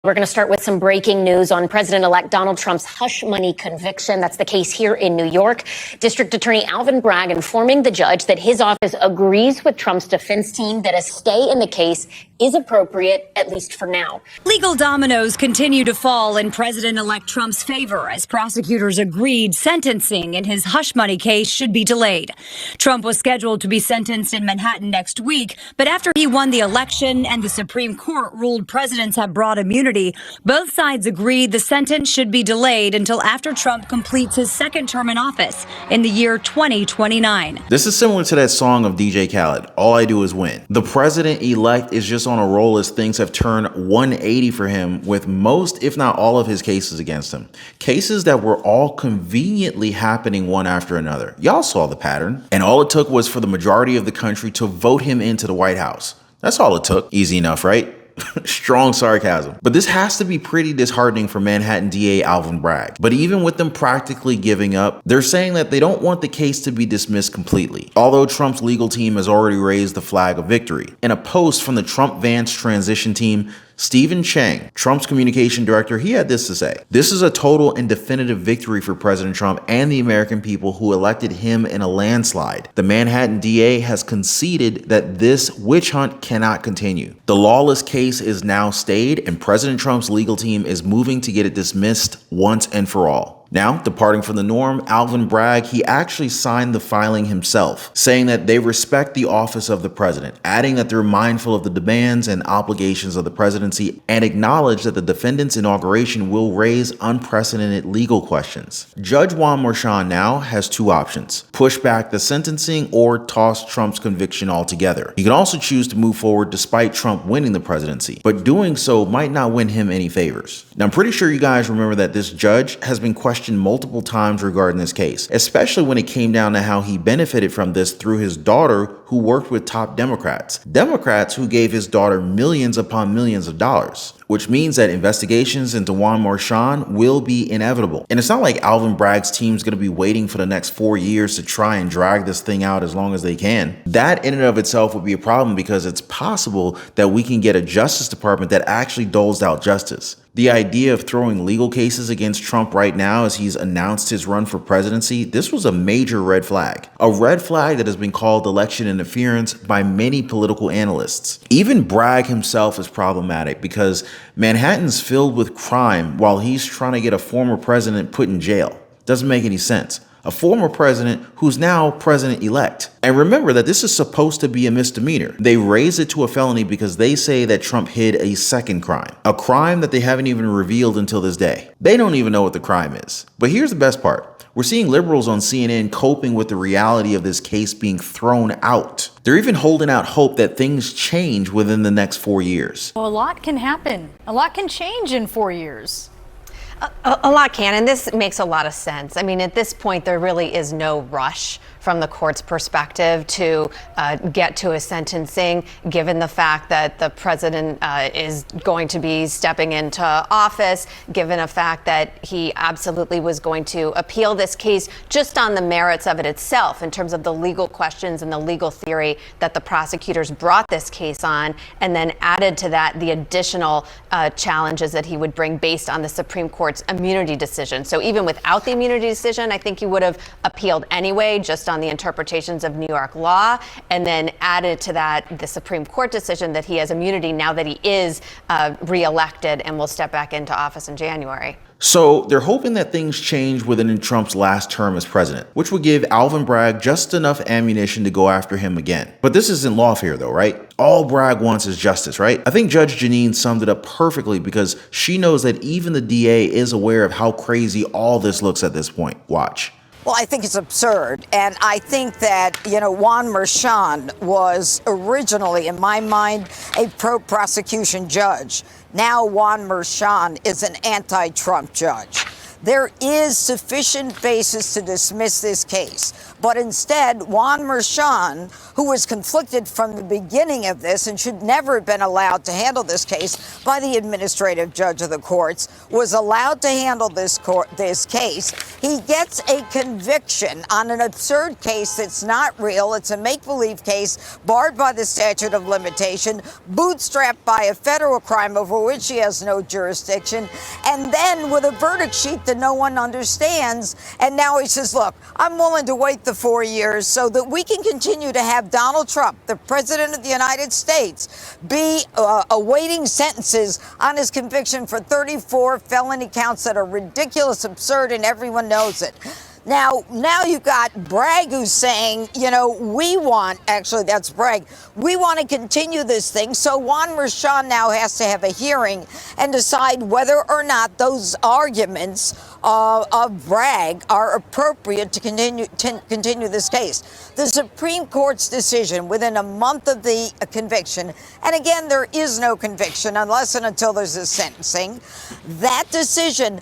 We're going to start with some breaking news on President-elect Donald Trump's hush money conviction. That's the case here in New York. District Attorney Alvin Bragg informing the judge that his office agrees with Trump's defense team that a stay in the case is appropriate, at least for now. Legal dominoes continue to fall in President-elect Trump's favor as prosecutors agreed sentencing in his hush money case should be delayed. Trump was scheduled to be sentenced in Manhattan next week, but after he won the election and the Supreme Court ruled presidents have broad immunity, both sides agreed the sentence should be delayed until after Trump completes his second term in office in the year 2029. This is similar to that song of DJ Khaled, All I Do Is Win. The president-elect is just on a roll as things have turned 180 for him with most, if not all, of his cases against him. Cases that were all conveniently happening one after another. Y'all saw the pattern. And all it took was for the majority of the country to vote him into the White House. That's all it took. Easy enough, right? Strong sarcasm. But this has to be pretty disheartening for Manhattan DA Alvin Bragg. But even with them practically giving up, they're saying that they don't want the case to be dismissed completely. Although Trump's legal team has already raised the flag of victory. In a post from the Trump-Vance transition team, Stephen Chang, Trump's communication director, he had this to say. This is a total and definitive victory for President Trump and the American people who elected him in a landslide. The Manhattan DA has conceded that this witch hunt cannot continue. The lawless case is now stayed and President Trump's legal team is moving to get it dismissed once and for all. Now, departing from the norm, Alvin Bragg, he actually signed the filing himself, saying that they respect the office of the president, adding that they're mindful of the demands and obligations of the presidency and acknowledge that the defendant's inauguration will raise unprecedented legal questions. Judge Juan Merchan now has two options: push back the sentencing or toss Trump's conviction altogether. He can also choose to move forward despite Trump winning the presidency, but doing so might not win him any favors. Now, I'm pretty sure you guys remember that this judge has been questioned multiple times regarding this case, especially when it came down to how he benefited from this through his daughter who worked with top Democrats who gave his daughter millions upon millions of dollars. Which means that investigations into Juan Merchan will be inevitable. And it's not like Alvin Bragg's team's gonna be waiting for the next 4 years to try and drag this thing out as long as they can. That in and of itself would be a problem because it's possible that we can get a Justice Department that actually doles out justice. The idea of throwing legal cases against Trump right now as he's announced his run for presidency, this was a major red flag. A red flag that has been called election interference by many political analysts. Even Bragg himself is problematic because Manhattan's filled with crime while he's trying to get a former president put in jail. Doesn't make any sense. A former president who's now president-elect. And remember that this is supposed to be a misdemeanor. They raised it to a felony because they say that Trump hid a second crime. A crime that they haven't even revealed until this day. They don't even know what the crime is. But here's the best part. We're seeing liberals on CNN coping with the reality of this case being thrown out. They're even holding out hope that things change within the next 4 years. Well, a lot can happen. A lot can change in 4 years. A lot can, and this makes a lot of sense. I mean, at this point, there really is no rush from the court's perspective to get to a sentencing, given the fact that the president is going to be stepping into office, given the fact that he absolutely was going to appeal this case just on the merits of it itself, in terms of the legal questions and the legal theory that the prosecutors brought this case on, and then added to that the additional challenges that he would bring based on the Supreme Court's immunity decision. So even without the immunity decision, I think he would have appealed anyway, just on the interpretations of New York law, and then added to that the Supreme Court decision that he has immunity now that he is reelected and will step back into office in January. So they're hoping that things change within Trump's last term as president, which would give Alvin Bragg just enough ammunition to go after him again. But this isn't lawfare though, right? All Bragg wants is justice, right? I think Judge Janine summed it up perfectly because she knows that even the DA is aware of how crazy all this looks at this point. Watch. Well, I think it's absurd. And I think that, Juan Merchan was originally, in my mind, a pro-prosecution judge. Now Juan Merchan is an anti-Trump judge. there is sufficient basis to dismiss this case. But instead, Juan Merchan, who was conflicted from the beginning of this and should never have been allowed to handle this case by the administrative judge of the courts, was allowed to handle this case. He gets a conviction on an absurd case that's not real. It's a make-believe case barred by the statute of limitation, bootstrapped by a federal crime over which he has no jurisdiction, and then with a verdict sheet that no one understands. And now he says, look, I'm willing to wait the 4 years so that we can continue to have Donald Trump, the president of the United States, be awaiting sentences on his conviction for 34 felony counts that are ridiculous, absurd, and everyone knows it. Now you've got Bragg who's saying, that's Bragg, we want to continue this thing. So Juan Merchan now has to have a hearing and decide whether or not those arguments of Bragg are appropriate to continue this case. The Supreme Court's decision within a month of the conviction, and again, there is no conviction unless and until there's a sentencing, that decision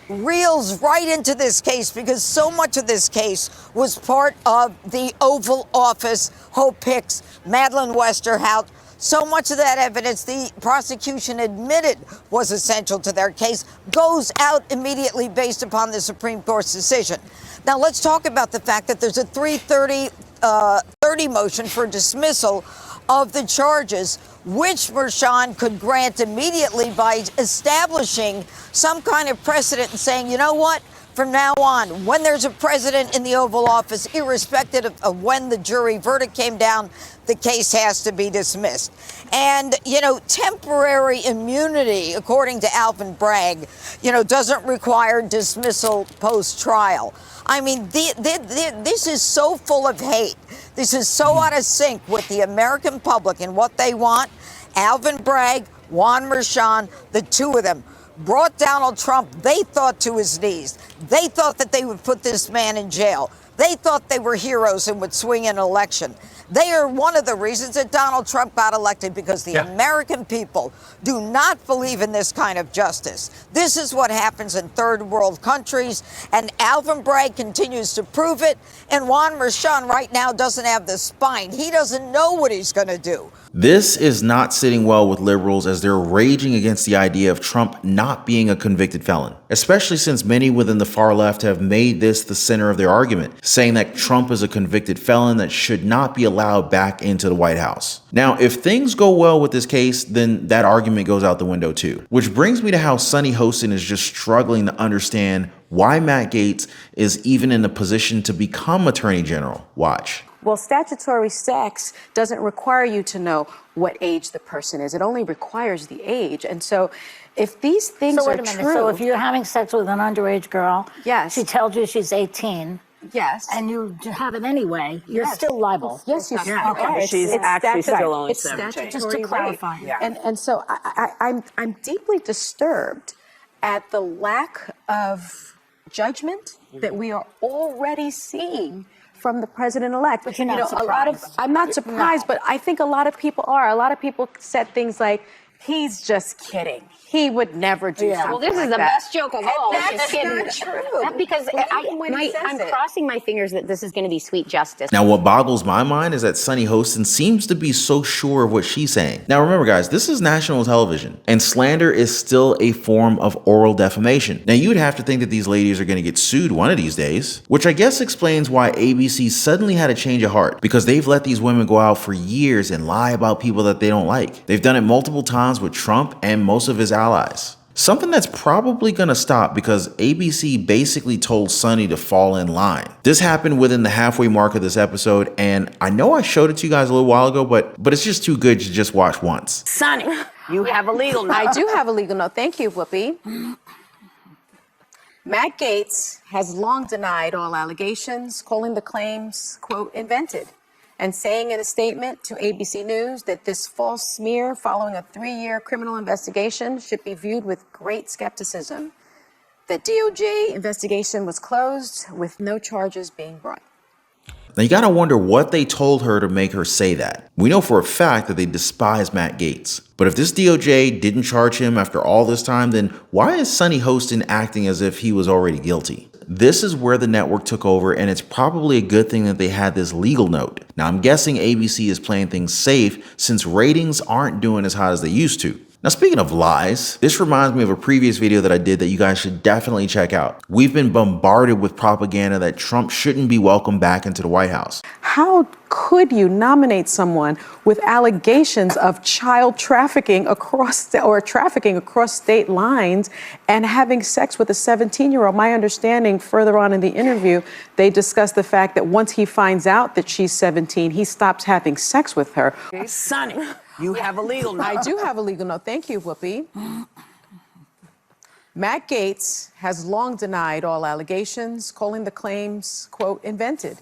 reels right into this case because so much of this case was part of the Oval Office, Hope Hicks, Madeleine Westerhout. So much of that evidence the prosecution admitted was essential to their case goes out immediately based upon the Supreme Court's decision. Now let's talk about the fact that there's a 330 motion for dismissal of the charges, which Merchan could grant immediately by establishing some kind of precedent and saying, you know what, from now on, when there's a president in the Oval Office, irrespective of when the jury verdict came down, the case has to be dismissed. And, temporary immunity, according to Alvin Bragg, doesn't require dismissal post-trial. I mean, this is so full of hate. This is so out of sync with the American public and what they want. Alvin Bragg, Juan Merchan, the two of them brought Donald Trump, they thought, to his knees. They thought that they would put this man in jail. They thought they were heroes and would swing an election. They are one of the reasons that Donald Trump got elected, because the American people do not believe in this kind of justice. This is what happens in third world countries, and Alvin Bragg continues to prove it. And Juan Merchan right now doesn't have the spine. He doesn't know what he's going to do. This is not sitting well with liberals as they're raging against the idea of Trump not being a convicted felon, especially since many within the far left have made this the center of their argument, saying that Trump is a convicted felon that should not be allowed back into the White House. Now, if things go well with this case, then that argument goes out the window too. Which brings me to how Sunny Hostin is just struggling to understand why Matt Gaetz is even in a position to become Attorney General. Watch. Well, statutory sex doesn't require you to know what age the person is. It only requires the age. And so if these things So wait are a minute. true... So if you're having sex with an underage girl, Yes. she tells you she's 18, Yes. and you have it anyway, you're still liable. Yes, you Yeah, okay. She's actually still only it's 17. statutory Just to clarify. rape. Yeah. And so I'm deeply disturbed at the lack of judgment that we are already seeing from the president-elect. But you're not I'm not surprised, but I think a lot of people are. A lot of people said things like, he's just kidding. He would never do something Well, this is like the that. best joke of all. That's not true. Because Even when he says I'm it. crossing my fingers that this is going to be sweet justice. Now, what boggles my mind is that Sunny Hostin seems to be so sure of what she's saying. Now, remember, guys, this is national television, and slander is still a form of oral defamation. Now, you'd have to think that these ladies are going to get sued one of these days, which I guess explains why ABC suddenly had a change of heart, because they've let these women go out for years and lie about people that they don't like. They've done it multiple times with Trump and most of his allies. Something that's probably going to stop because ABC basically told Sunny to fall in line. This happened within the halfway mark of this episode, and I know I showed it to you guys a little while ago, but it's just too good to just watch once. Sonny, you have a legal note. I do have a legal note. Thank you, Whoopi. Matt Gaetz has long denied all allegations, calling the claims, quote, invented, and saying in a statement to ABC News that this false smear following a 3-year criminal investigation should be viewed with great skepticism. The DOJ investigation was closed with no charges being brought. Now you gotta wonder what they told her to make her say that. We know for a fact that they despise Matt Gaetz. But if this DOJ didn't charge him after all this time, then why is Sonny Hostin acting as if he was already guilty? This is where the network took over, and it's probably a good thing that they had this legal note. Now I'm guessing ABC is playing things safe since ratings aren't doing as hot as they used to. Now, speaking of lies, this reminds me of a previous video that I did that you guys should definitely check out. We've been bombarded with propaganda that Trump shouldn't be welcomed back into the White House. How could you nominate someone with allegations of child trafficking trafficking across state lines and having sex with a 17-year-old? My understanding further on in the interview, they discussed the fact that once he finds out that she's 17, he stops having sex with her. Hey, Sonny, you have a legal note. I do have a legal note. Thank you, Whoopi. Matt Gaetz has long denied all allegations, calling the claims, quote, invented,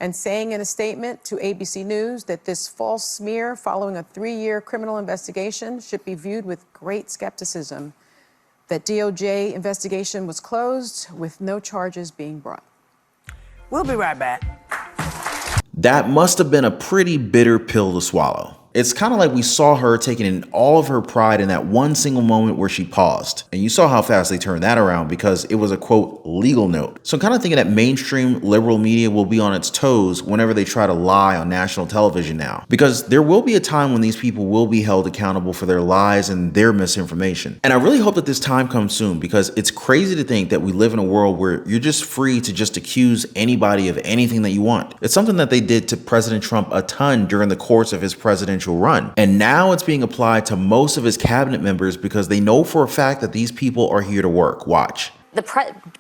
and saying in a statement to ABC News that this false smear following a 3-year criminal investigation should be viewed with great skepticism. That DOJ investigation was closed with no charges being brought. We'll be right back. That must have been a pretty bitter pill to swallow. It's kind of like we saw her taking in all of her pride in that one single moment where she paused. And you saw how fast they turned that around because it was a, quote, legal note. So I'm kind of thinking that mainstream liberal media will be on its toes whenever they try to lie on national television now. Because there will be a time when these people will be held accountable for their lies and their misinformation. And I really hope that this time comes soon because it's crazy to think that we live in a world where you're just free to just accuse anybody of anything that you want. It's something that they did to President Trump a ton during the course of his presidential run. And now it's being applied to most of his cabinet members because they know for a fact that these people are here to work. Watch. The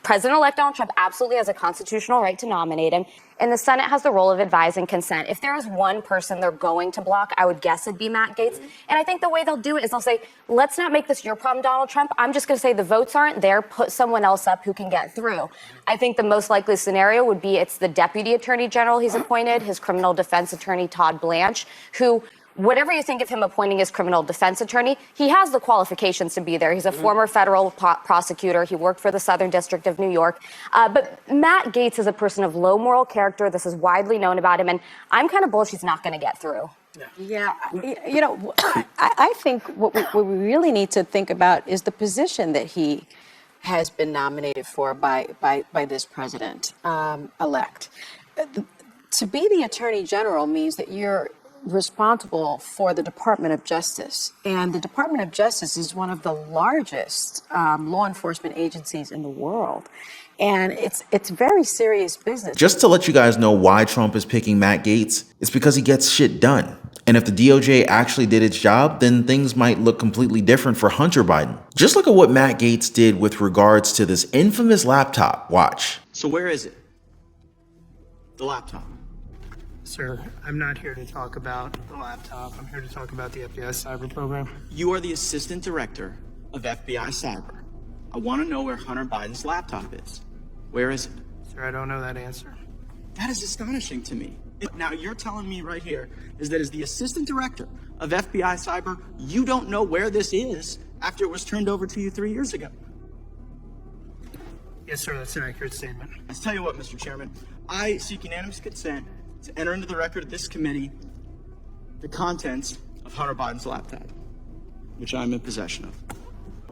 President-elect Donald Trump absolutely has a constitutional right to nominate him, and the Senate has the role of advising consent. If there is one person they're going to block, I would guess it'd be Matt Gaetz. And I think the way they'll do it is they'll say, let's not make this your problem, Donald Trump. I'm just going to say the votes aren't there. Put someone else up who can get through. I think the most likely scenario would be it's the Deputy Attorney General he's appointed, his criminal defense attorney, Todd Blanche, who, whatever you think of him appointing as criminal defense attorney, he has the qualifications to be there. He's a former federal prosecutor. He worked for the Southern District of New York. But Matt Gaetz is a person of low moral character. This is widely known about him. And I'm kind of bullish he's not going to get through. Yeah, you know, I think what we really need to think about is the position that he has been nominated for by this president elect. To be the attorney general means that you're responsible for the Department of Justice. And the Department of Justice is one of the largest law enforcement agencies in the world. And it's very serious business. Just to let you guys know why Trump is picking Matt Gaetz, it's because he gets shit done. And if the DOJ actually did its job, then things might look completely different for Hunter Biden. Just look at what Matt Gaetz did with regards to this infamous laptop. Watch. So where is it? The laptop. Sir, I'm not here to talk about the laptop. I'm here to talk about the FBI cyber program. You are the assistant director of FBI cyber. I want to know where Hunter Biden's laptop is. Where is it? Sir, I don't know that answer. That is astonishing to me. Now you're telling me right here is that as the assistant director of FBI cyber, you don't know where this is after it was turned over to you 3 years ago. Yes, sir, that's an accurate statement. Let's tell you what, Mr. Chairman, I seek unanimous consent to enter into the record of this committee the contents of Hunter Biden's laptop, which I'm in possession of.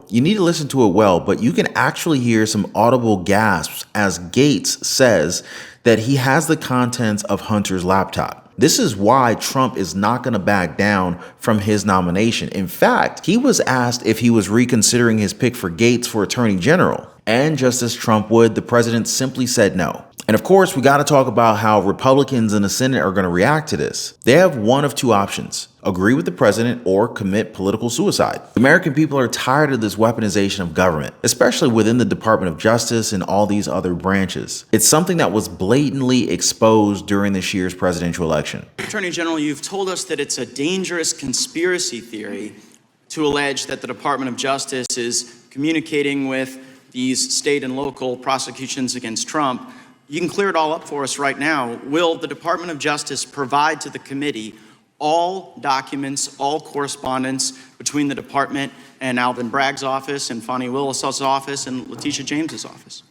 You need to listen to it well, but you can actually hear some audible gasps as Gaetz says that he has the contents of Hunter's laptop. This is why Trump is not going to back down from his nomination. In fact, he was asked if he was reconsidering his pick for Gaetz for Attorney General. And just as Trump would, the president simply said no. And of course, we got to talk about how Republicans in the Senate are going to react to this. They have one of two options: agree with the president or commit political suicide. The American people are tired of this weaponization of government, especially within the Department of Justice and all these other branches. It's something that was blatantly exposed during this year's presidential election. Attorney General, you've told us that it's a dangerous conspiracy theory to allege that the Department of Justice is communicating with these state and local prosecutions against Trump. You can clear it all up for us right now. Will the Department of Justice provide to the committee all documents, all correspondence between the department and Alvin Bragg's office and Fonnie Willis's office and Letitia James's office?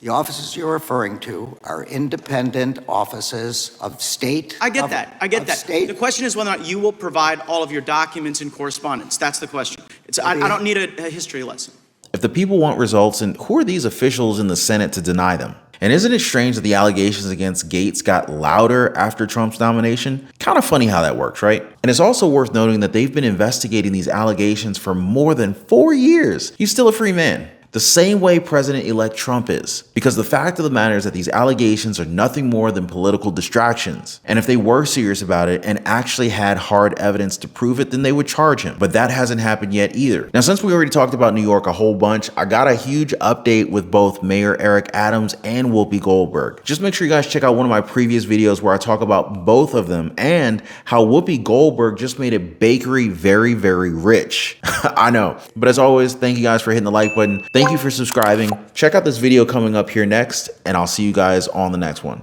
The offices you're referring to are independent offices of state. I get that. I get that. The question is whether or not you will provide all of your documents and correspondence. That's the question. I don't need a history lesson. If the people want results, and who are these officials in the Senate to deny them? And isn't it strange that the allegations against Gaetz got louder after Trump's nomination? Kind of funny how that works, right? And it's also worth noting that they've been investigating these allegations for more than 4 years. He's still a free man. The same way President-elect Trump is. Because the fact of the matter is that these allegations are nothing more than political distractions. And if they were serious about it and actually had hard evidence to prove it, then they would charge him. But that hasn't happened yet either. Now, since we already talked about New York a whole bunch, I got a huge update with both Mayor Eric Adams and Whoopi Goldberg. Just make sure you guys check out one of my previous videos where I talk about both of them and how Whoopi Goldberg just made a bakery very, very rich. I know. But as always, thank you guys for hitting the like button. Thank you for subscribing. Check out this video coming up here next, and I'll see you guys on the next one.